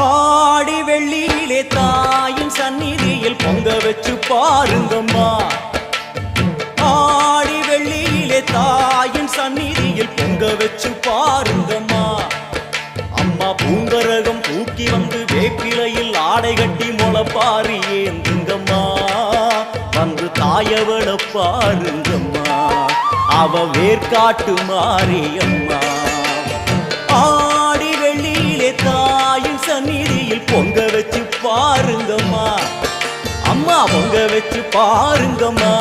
ஆடி வெள்ளியிலே தாயின் சந்நிதியில் பொங்க வச்சு பாருங்கம்மா. ஆடி வெள்ளியிலே தாயின் சந்நிதியில் பொங்க வச்சு பாருங்கம்மா. அம்மா பூங்கரகம் தூக்கி வந்து வேப்பிலையில் ஆடை கட்டி முளைப்பாரி ஏந்துங்கம்மா. வந்து தாயவள பாருங்கம்மா, அவ வேர்காட்டு மாரியம்மா. ஆடி வெள்ளியிலே தாயின் சந்நிதியில் பொங்க வச்சு பாருங்கம்மா. அம்மா பொங்க வச்சு பாருங்கம்மா.